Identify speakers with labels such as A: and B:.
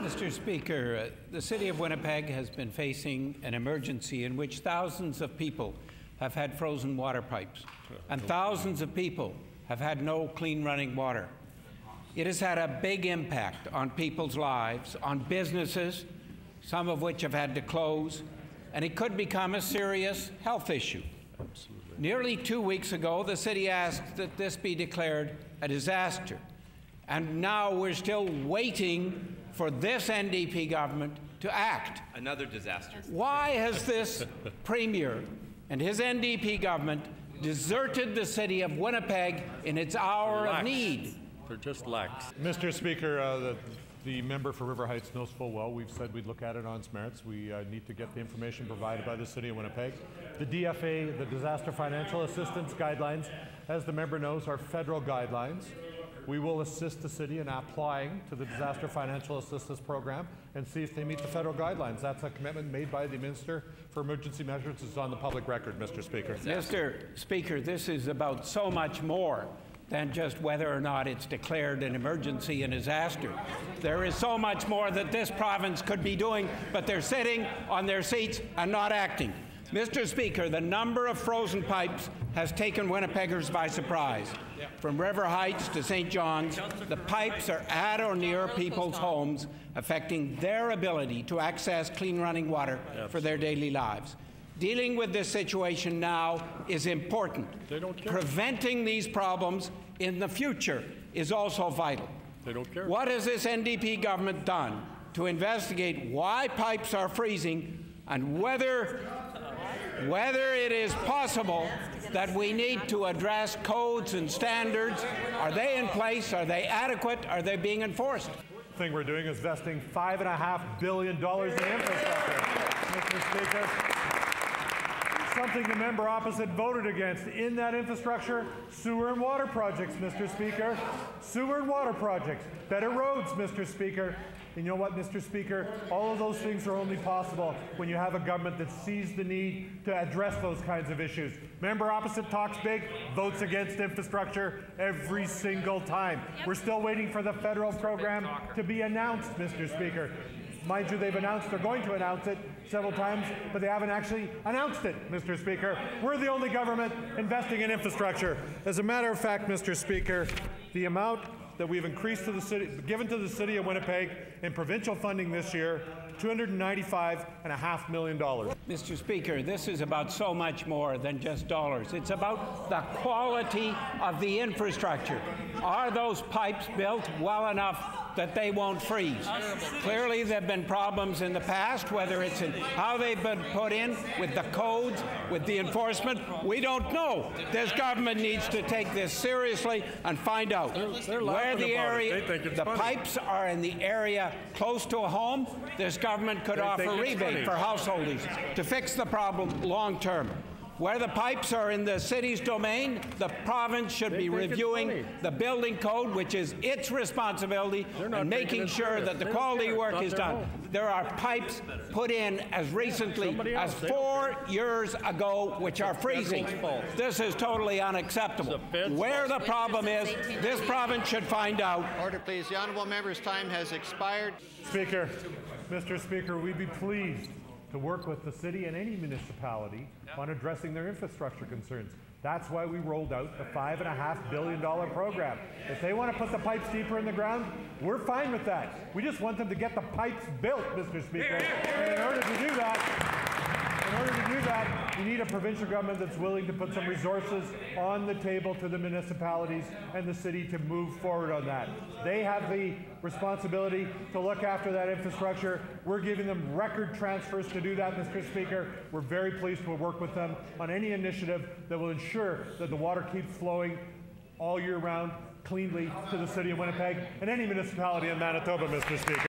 A: Mr. Speaker, the City of Winnipeg has been facing an emergency in which thousands of people have had frozen water pipes, and thousands of people have had no clean running water. It has had a big impact on people's lives, on businesses, some of which have had to close, and it could become a serious health issue.
B: Absolutely.
A: Nearly 2 weeks ago, the city asked that this be declared a disaster, and now we're still waiting for this NDP government to act.
C: Another disaster.
A: Why has this Premier and his NDP government deserted the city of Winnipeg in its hour of need?
B: They're just lax.
D: Mr. Speaker, the member for River Heights knows full well we've said we'd look at it on its merits. We need to get the information provided by the City of Winnipeg. The DFA, the Disaster Financial Assistance Guidelines, as the member knows, are federal guidelines. We will assist the city in applying to the Disaster Financial Assistance Program and see if they meet the federal guidelines. That's a commitment made by the Minister for Emergency Measures. It's on the public record, Mr. Speaker.
A: Mr. Speaker, this is about so much more than just whether or not it's declared an emergency and disaster. There is so much more that this province could be doing, but they're sitting on their seats and not acting. Mr. Speaker, the number of frozen pipes has taken Winnipeggers by surprise. From River Heights to St. John's, the pipes are at or near people's homes, affecting their ability to access clean running water for their daily lives. Dealing with this situation now is important. Preventing these problems in the future is also vital.
B: They don't care.
A: What has this NDP government done to investigate why pipes are freezing and whether it is possible that we need to address codes and standards? Are they in place? Are they adequate? Are they being enforced?
D: The thing we're doing is investing $5.5 billion in infrastructure, Mr. Speaker. Something the member opposite voted against. In that infrastructure, sewer and water projects, Mr. Speaker. Sewer and water projects. Better roads, Mr. Speaker. And you know what, Mr. Speaker? All of those things are only possible when you have a government that sees the need to address those kinds of issues. Member opposite talks big, votes against infrastructure every single time. We're still waiting for the federal program to be announced, Mr. Speaker. Mind you, they've announced they're going to announce it several times, but they haven't actually announced it, Mr. Speaker. We're the only government investing in infrastructure. As a matter of fact, Mr. Speaker, the amount that we've increased to the city, given to the City of Winnipeg in provincial funding this year, $295.5 million.
A: Mr. Speaker, this is about so much more than just dollars. It's about the quality of the infrastructure. Are those pipes built well enough that they won't freeze? Clearly, there have been problems in the past, whether it's in how they've been put in, with the codes, with the enforcement. We don't know. This government needs to take this seriously and find out where the pipes are in the area close to a home. This government could offer rebate for householders to fix the problem long term. Where the pipes are in the city's domain, the province should be reviewing the building code, which is its responsibility, and making sure that the quality work is done. There are pipes put in as recently as 4 years ago which are freezing. This is totally unacceptable. Where the problem is, this province should find out.
E: Order, please. The honourable member's time has expired.
D: Speaker, Mr. Speaker, we'd be pleased to work with the city and any municipality on addressing their infrastructure concerns. That's why we rolled out the $5.5 billion program. If they want to put the pipes deeper in the ground, we're fine with that. We just want them to get the pipes built, Mr. Speaker. And in order to do that, we need a provincial government that's willing to put some resources on the table to the municipalities and the city to move forward on that. They have the responsibility to look after that infrastructure. We're giving them record transfers to do that, Mr. Speaker. We're very pleased to work with them on any initiative that will ensure that the water keeps flowing all year round cleanly to the City of Winnipeg and any municipality in Manitoba, Mr. Speaker.